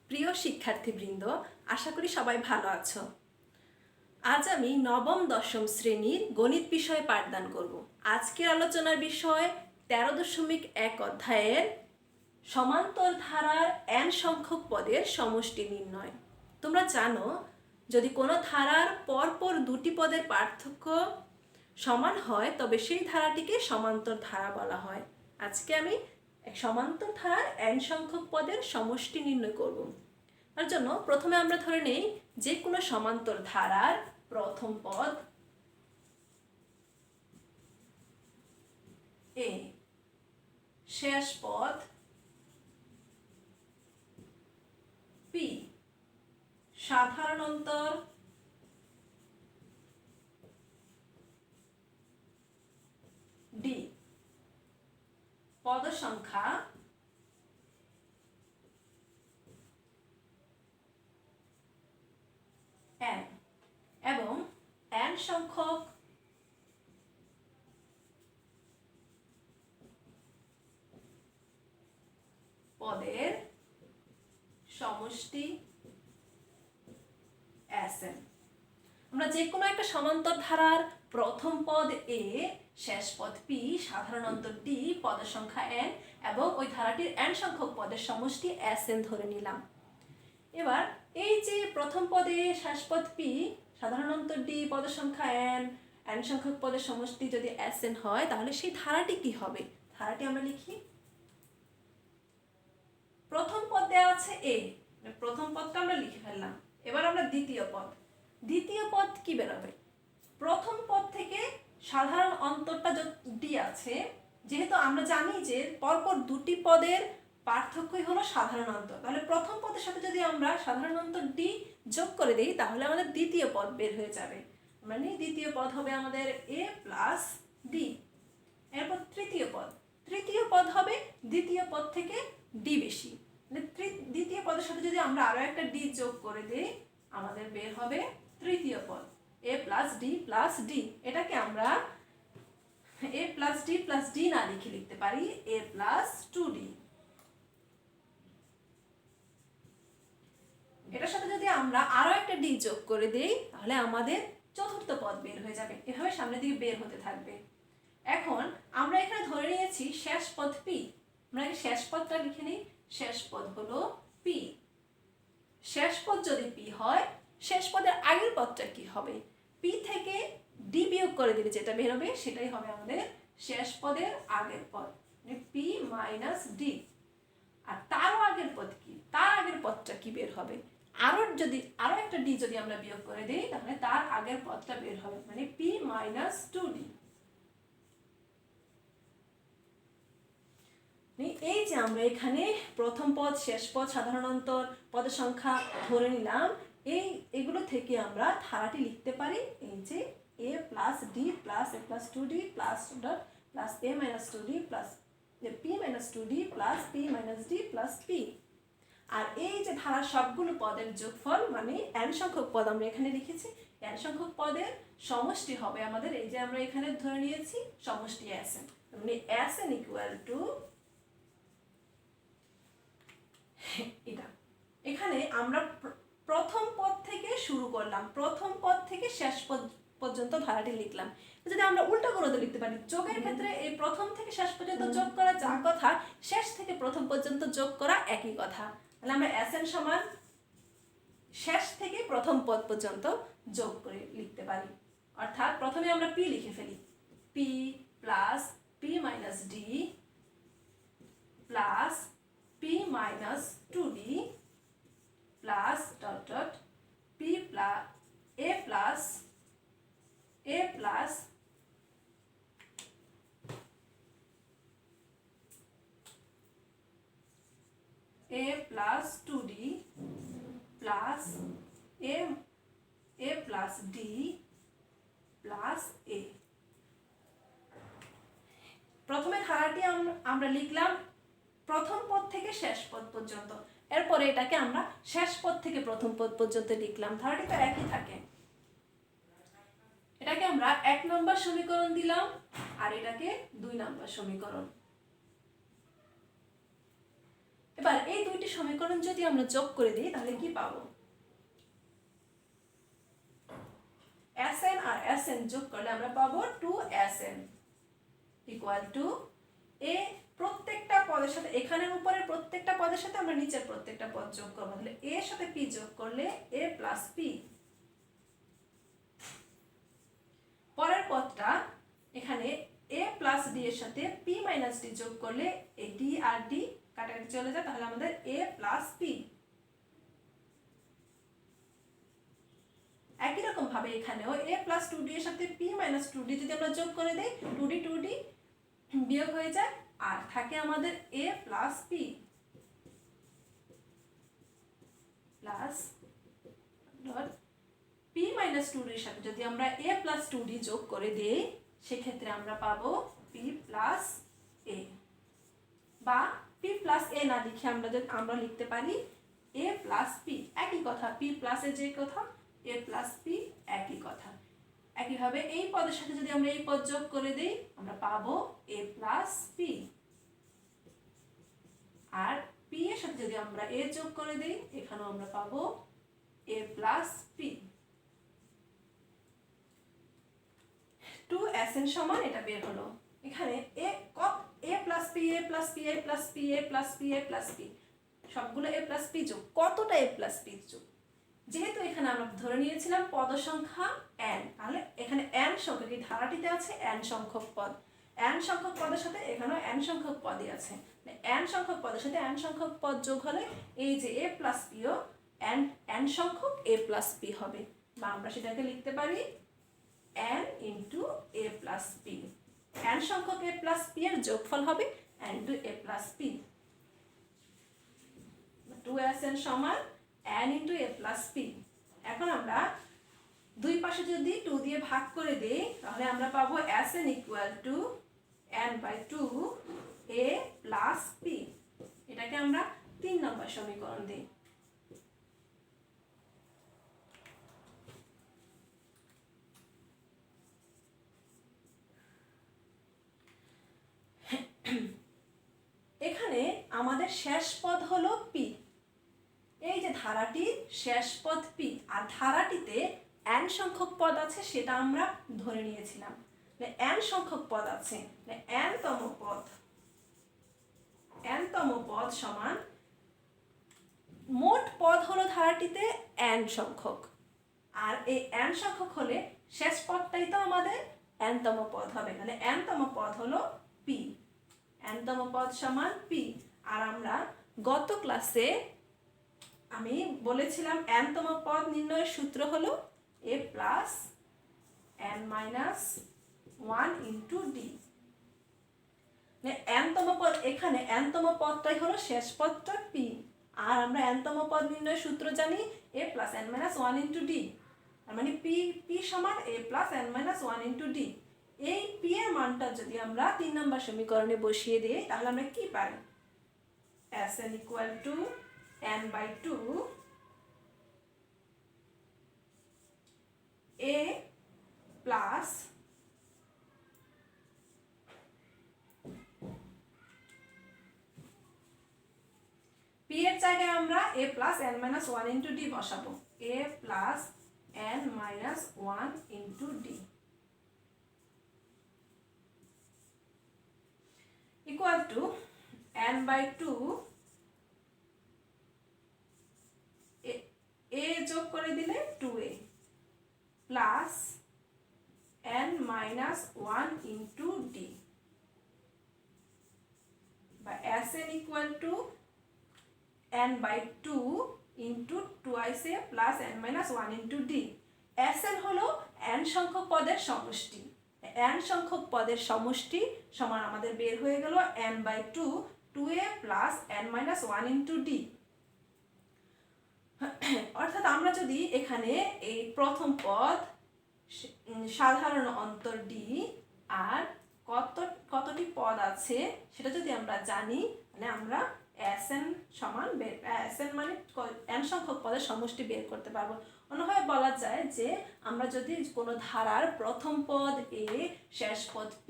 প্রিয় শিক্ষার্থীবৃন্দ, আশা করি সবাই ভালো আছো। আজ আমি নবম দশম শ্রেণীর গণিত বিষয়ে পাঠদান করব। আজকের আলোচনার বিষয় 13.1 অধ্যায়ের সমান্তর ধারার n সংখ্যক পদের সমষ্টি নির্ণয়। তোমরা জানো, যদি কোনো ধারার পরপর দুটি পদের পার্থক্য সমান হয় তবে সেই ধারাটিকে সমান্তর ধারা বলা হয়। আজকে আমি এক সমান্তর ধারার n সংখ্যক পদের সমষ্টি নির্ণয় করব। তার জন্য প্রথমে আমরা ধরে নেই যে কোনো সমান্তর ধারার প্রথম পদ a, শেষ পদ p, সাধারণ অন্তর d, পদ সংখ্যা n এবং n সংখ্যক পদের সমষ্টি Sn। আমরা যে কোনো একটা সমান্তর ধারার প্রথম পদ a, শেষ পদ p, সাধারণ অন্তর d, পদের সংখ্যা n এবং ওই ধারাটির n সংখ্যক পদের সমষ্টি Sn ধরে নিলাম। এবার এই যে প্রথম পদে শেষ পদ p, সাধারণ অন্তর d, পদের সংখ্যা n সংখ্যক পদের সমষ্টি যদি Sn হয় তাহলে সেই ধারাটি কি হবে? ধারাটি আমরা লিখি। প্রথম পদ দেওয়া আছে a, প্রথম পদটা আমরা লিখে ফেললাম। এবার আমরা দ্বিতীয় পদ কি বেরোবে? প্রথম পদ থেকে সাধারণ অন্তরটা d আছে, যেহেতু আমরা জানি যে পরপর দুটি পদের পার্থক্যই হলো সাধারণ অন্তর, তাহলে প্রথম পদের সাথে যদি আমরা সাধারণ অন্তর d যোগ করে দিই তাহলে আমাদের দ্বিতীয় পদ বের হয়ে যাবে। মানে দ্বিতীয় পদ হবে আমাদের a প্লাস d। এরপর তৃতীয় পদ হবে দ্বিতীয় পদ থেকে d বেশি, মানে দ্বিতীয় পদের সাথে যদি আমরা আরো একটা d যোগ করে দিই আমাদের বের হবে তৃতীয় পদ a plus d plus d। এটাকে আমরা a plus d plus d না লিখে লিখতে পারি a প্লাস 2d। এটার সাথে যদি আমরা আরো একটা d যোগ করে দেই তাহলে আমাদের চতুর্থ পদ বের হয়ে যাবে। এভাবে সামনের দিকে বের হতে থাকবে। এখন আমরা এখানে ধরে নিয়েছি শেষ পদ p। আমরা এই শেষ পদটা লিখে নিই। শেষ পদ হলো p। শেষ পদ যদি p হয়, শেষ পদের আগের পদটা কি হবে? p থেকে d বিয়োগ করে দিলে যেটা বের হবে সেটাই হবে আমাদের শেষ পদের আগের পদ, মানে p মাইনাস d। আর তারও আগের পদ কি? তার আগের পদটা কি বের হবে? আরো একটা d যদি আমরা বিয়োগ করে দিই তাহলে তার আগের পদটা বের হবে, মানে p মাইনাস 2d। এই যে আমরা এখানে প্রথম পদ, শেষ পদ, সাধারণ অন্তর, পদের সংখ্যা ধরে নিলাম, এগুলো থেকে আমরা ধারাটি লিখতে পারি এই যে a plus d plus a plus 2d plus plus a minus 2d plus p minus 2d plus p minus d plus p। আর এই যে ধারার সবগুলো পদের যোগফল মানে n সংখ্যক পদ আমরা এখানে লিখেছি, n সংখ্যক পদের সমষ্টি হবে আমাদের এই যে আমরা এখানে ধরে নিয়েছি সমষ্টি Sn, মানে Sn ইকুয়াল টু এটা। এখানে আমরা প্রথম পদ থেকে শুরু করলাম, প্রথম পদ থেকে শেষ পদ পর্যন্ত ধারাটি লিখলাম। যদি আমরা উল্টা করে লিখতে পারি, যোগের ক্ষেত্রে এই প্রথম থেকে শেষ পর্যন্ত যোগ করা যা কথা, শেষ থেকে প্রথম পর্যন্ত যোগ করা একই কথা। তাহলে আমরা Sn সমান শেষ থেকে প্রথম পদ পর্যন্ত যোগ করে লিখতে পারি। অর্থাৎ প্রথমে আমরা p লিখে ফেলি, p plus p minus d plus p minus 2d plus dot dot p plus a plus p plus 2d plus a plus d plus a। প্রথমে ধারাটি আমরা লিখলাম প্রথম পদ থেকে শেষ পদ পর্যন্ত, এরপরে এটাকে আমরা শেষ পদ থেকে প্রথম পদ পর্যন্ত লিখলাম। ধারাটি তো একই থাকে। এটাকে আমরা 1 নম্বর সমীকরণ দিলাম আর এটাকে 2 নম্বর সমীকরণ। এবার এই দুইটি সমীকরণ যদি আমরা যোগ করে দিই তাহলে কি পাবো? Sn আর Sn যোগ করলে আমরা পাবো 2Sn ইকুয়াল টু এ প্রত্যেকটা পদের সাথে এখানের উপরের প্রত্যেকটা পদের সাথে আমরা নিচের প্রত্যেকটা পদ যোগ করবো, তাহলে a এর সাথে p যোগ করলে a প্লাস p। পরের পদটা এখানে a প্লাস d এর সাথে p মাইনাস d যোগ করলে এই d আর d কাটাকাটি চলে যায়, তাহলে আমাদের a প্লাস p। একই রকম ভাবে এখানেও a প্লাস 2d এর সাথে p মাইনাস 2d যদি আমরা যোগ করে দেই 2d বিয়োগ হয়ে যায় আর থাকে আমাদের a plus p plus p minus 2d এর সাথে যদি আমরা a প্লাস 2d যোগ করে দেই সেক্ষেত্রে আমরা পাবো p প্লাস a, বা p প্লাস a না লিখে আমরা লিখতে পারি a প্লাস p। একই কথা, p প্লাস a যে কথা a প্লাস p একই কথা। একইভাবে এই পদের সাথে যদি আমরা এই পদ যোগ করে দেই আমরা পাবো a প্লাস p, আর p এর সাথে যদি আমরা a যোগ করে দেই এখানেও আমরা পাবো a প্লাস p। 2Sn সমান এটা বের হলো। এখানে a plus p a plus p a plus p a plus p a plus p সবগুলো a প্লাস p যোগ, কতটা a প্লাস p যোগ? যেহেতু এখানে আমরা ধরে নিয়েছিলাম পদ সংখ্যা n, তাহলে এখানে n সংখ্যক এই ধারাটিতে আছে n সংখ্যক পদ, n সংখ্যক পদের সাথে এখানেও n সংখ্যক পদই আছে, n সংখ্যক পদের সাথে n সংখ্যক পদ যোগ হলে এই যে a প্লাস p ও n সংখ্যক a প্লাস p হবে, বা আমরা সেটাকে লিখতে পারি n into a plus p। n সংখ্যক a প্লাস p এর যোগফল হবে n into a plus p। 2Sn সমান n into a plus p। এখন আমরা দুই পাশে যদি 2 দিয়ে ভাগ করে দেই তাহলে আমরা পাবো Sn equal to n by 2 a plus p। এটাকে আমরা 3 নম্বর সমীকরণ দিই। এখানে আমাদের শেষ পদ হলো p, এই যে ধারাটির শেষ পদ p, আর ধারাটিতে n সংখ্যক পদ আছে সেটা আমরা ধরে নিয়েছিলাম, n সংখ্যক পদ আছে, n তম পদ সমান মোট পদ হলো ধারাটিতে n সংখ্যক, আর এই n সংখ্যক হলে শেষ পদটাই তো আমাদের n-তম পদ হবে, তাহলে n-তম পদ হলো p, n-তম পদ সমান p। আর আমরা গত ক্লাসে আমি বলেছিলাম n-তম পদ নির্ণয়ের সূত্র হলো a plus n minus 1 into d। n-তম পদ এখানে n-তম পদটাই হলো শেষ পদটা p, আর আমরা n-তম পদ নির্ণয়ের সূত্র জানি a plus n minus 1 into d, তার মানে p সমান a plus n minus 1 into d। এই p এর মানটা যদি আমরা 3 নম্বর সমীকরণে বসিয়ে দিই তাহলে আমরা কি পাই? Sn equal to n by 2 a plus p এর জায়গায় আমরা a plus n minus 1 into d বসাবো, a plus n minus 1 into d equal to n by 2 a যোগ করে দিলে 2a plus n minus 1 into d, বা Sn equal to n by 2 into twice a plus n minus 1 into d। Sn হলো n সংখ্যক পদের সমষ্টি, n সংখ্যক পদের সমষ্টি সমান আমাদের বের হয়ে গেল n by 2 2a plus n minus 1 into d। অর্থাৎ আমরা যদি এখানে এই প্রথম পদ সাধারণ অন্তর d আর কতটি পদ আছে সেটা যদি আমরা জানি তাহলে আমরা Sn সমান Sn মানে n সংখ্যক পদের সমষ্টি বের করতে পারবো। অন্যভাবে বলা যায় যে আমরা যদি কোনো ধারার প্রথম পদ a, শেষ পদ p,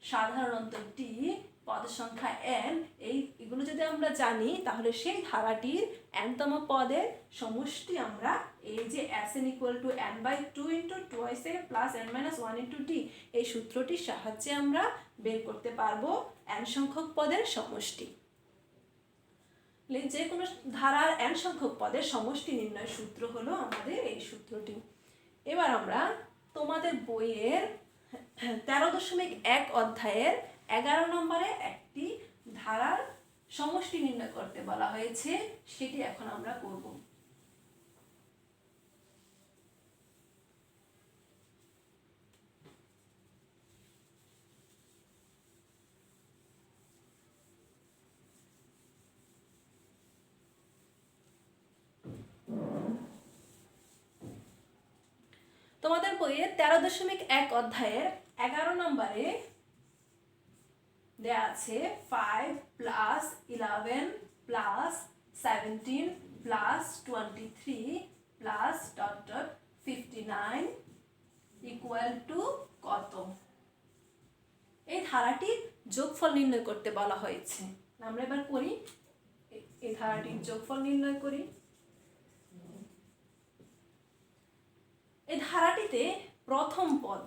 সাধারণ অন্তর d পদ সংখ্যা n, এগুলো যদি আমরা জানি তাহলে সেই ধারাটির nতম পদের সমষ্টি আমরা এই যে Sn = n/2 × 2a plus n - 1 × d এই সূত্রটির সাহায্যে আমরা বের করতে পারবো n সংখ্যক পদের সমষ্টি। যে কোনো ধারার n সংখ্যক পদের সমষ্টি নির্ণয় সূত্র হলো আমাদের এই সূত্রটি। এবার আমরা তোমাদের বইয়ের 13.1 অধ্যায়ের 11 নম্বরে একটি ধারার সমষ্টি নির্ণয় করতে বলা হয়েছে, সেটি এখন আমরা করব। তোমাদের বইয়ের 13.1 অধ্যায়ের 11 নম্বরে দেয়া আছে 5 + 11 + 17 + 23 + ... 59 = কত? এই ধারাটির যোগফল নির্ণয় করতে বলা হয়েছে। আমরা এবার করি, এই ধারাটির যোগফল নির্ণয় করি। এই ধারাটিতে প্রথম পদ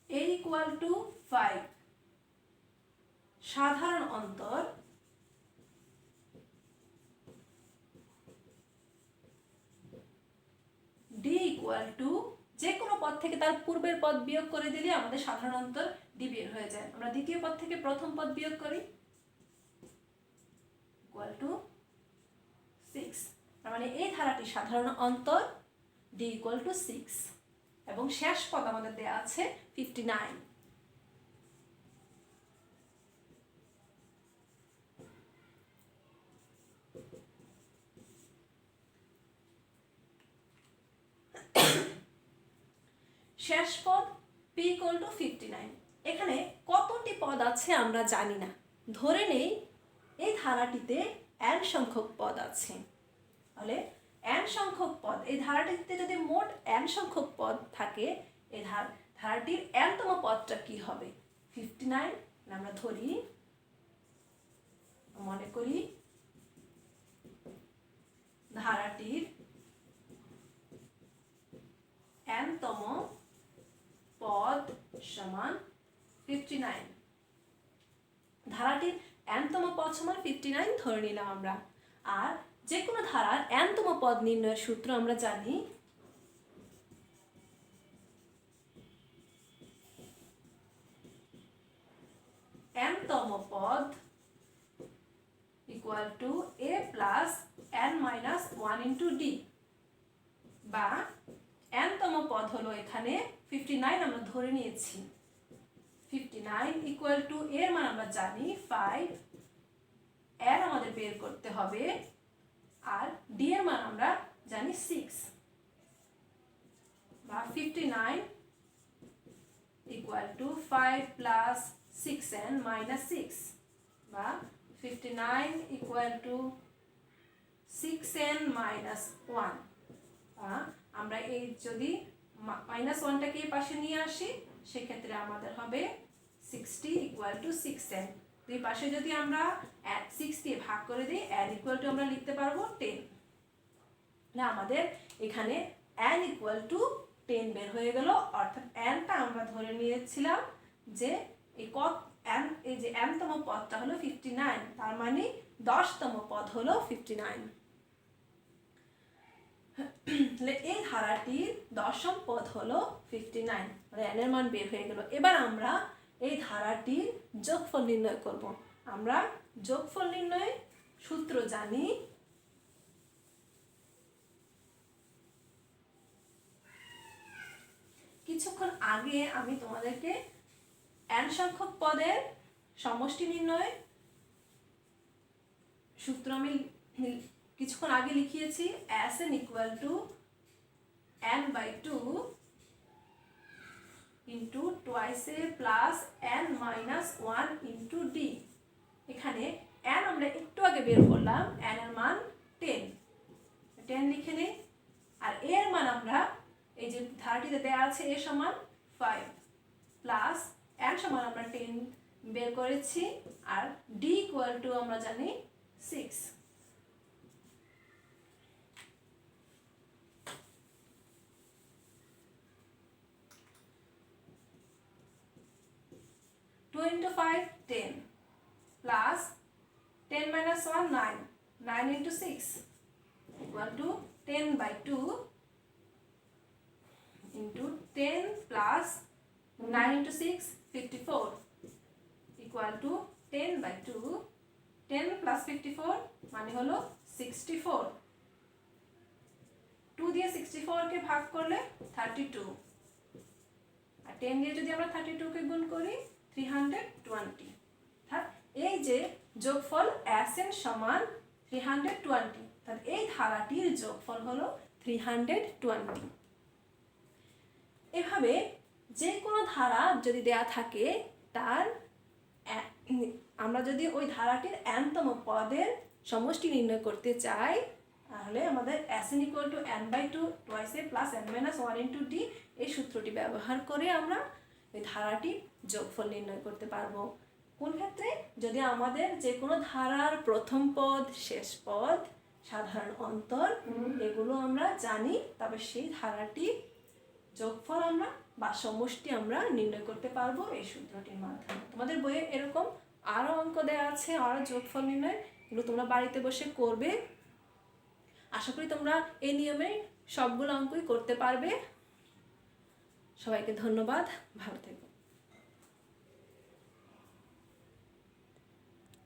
a = 5, সাধারণ অন্তর d = যে কোনো পদ থেকে তার পূর্বের পদ বিয়োগ করে দিলে আমাদের সাধারণ অন্তর d বের হয়ে যায়। আমরা দ্বিতীয় পদ থেকে প্রথম পদ বিয়োগ করি, = 6। মানে এই ধারাটির সাধারণ অন্তর d = 6 এবং শেষ পদ আমাদের দেয়া আছে 59। শেষ পদ p = 59। এখানে কতটি পদ আছে আমরা জানি না, ধরে নেই এই ধারাটিতে n সংখ্যক পদ আছে। তাহলে n সংখ্যক পদ, এই ধারাটিতে যদি মোট n সংখ্যক পদ থাকে, এই ধারাটির nতম পদটা কি হবে? 59। আমরা ধরি, মনে করি ধারাটির nতম পদ সমান 59। ধারাটির nতম পদ সমান 59 ধরে নিলাম আমরা। আর যে কোনো ধারার nতম পদ নির্ণয়ের সূত্র আমরা জানি, nতম পদ = a + n - 1 × d, বা nতম পদ হলো এখানে 59 আমরা ধরে নিয়েছি। 59 = এর মান আমরা জানি 5, n আমাদের বের করতে হবে, আর d এর মান আমরা জানি 6, বা 59 = 5 + 6n - 6, বা 59 = 6n - 1। আমরা এই যদি -1টাকে এই পাশে নিয়ে আসি, সেক্ষেত্রে আমাদের হবে 60 = 6n। দুই পাশে যদি আমরা 6 দিয়ে ভাগ করে দিই, n = আমরা লিখতে পারবো 10। আমাদের এখানে n = 10 বের হয়ে গেল। অর্থাৎ nটা আমরা ধরে নিয়েছিলাম যে এই যে nতম পদটা হলো 59, তার মানে 10তম পদ হলো 59। এই ধারাটির 10ম পদ হলো 59, মানে n এর মান বের হয়ে গেল। এবার আমরা এই ধারাটির যোগফল নির্ণয় করব। আমরা যোগফল নির্ণয় সূত্র জানি, কিছুক্ষণ আগে আমি তোমাদেরকে n সংখ্যক পদের সমষ্টি নির্ণয় সূত্র আমি কিছুক্ষণ আগে লিখিয়েছি। Sn = n/2 × 2a plus n - 1 × d। এখানে n আমরা একটু আগে বের করলাম, n এর মান 10 লিখে নেই। আর a এর মান আমরা এই যে ধারাটিতে দেয়া আছে a = 5, প্লাস n সমান আমরা 10 বের করেছি, আর d ইকুয়াল টু আমরা জানি 6। 2 into 5 10 plus 10 minus 1 9, 9 into 6 equal to 10 by 2 into 10 plus 9 into 6 54 equal to 10 by 2, 10 plus 54 মানে হলো 64। 2 দিয়ে 64 কে ভাগ করলে 32, আর 10 দিয়ে যদি আমরা 32 কে গুণ করি 320। এই যে যোগফল Sn সমান 320, তাহলে এই ধারাটির যোগফল হলো 320। এভাবে যে কোনো ধারা যদি দেয়া থাকে তার আমরা যদি ওই ধারাটির nতম পদের সমষ্টি নির্ণয় করতে চাই, তাহলে আমাদের Sn equal to n by 2 twice a plus n minus 1 into d এই সূত্রটি ব্যবহার করে আমরা ওই ধারাটির যোগফল নির্ণয় করতে পারবো। কোন ক্ষেত্রে? যদি আমাদের যে কোনো ধারার প্রথম পদ, শেষ পদ, সাধারণ অন্তর এগুলো আমরা জানি, তবে সেই ধারাটি যোগফল আমরা বা সমষ্টি আমরা নির্ণয় করতে পারবো এই সূত্রটির মাধ্যমে। তোমাদের বইয়ে এরকম আরও অঙ্ক দেওয়া আছে, আরও যোগফল নির্ণয়, এগুলো তোমরা বাড়িতে বসে করবে। আশা করি তোমরা এই নিয়মে সবগুলো অঙ্কই করতে পারবে। সবাইকে ধন্যবাদ, ভালো থেকো।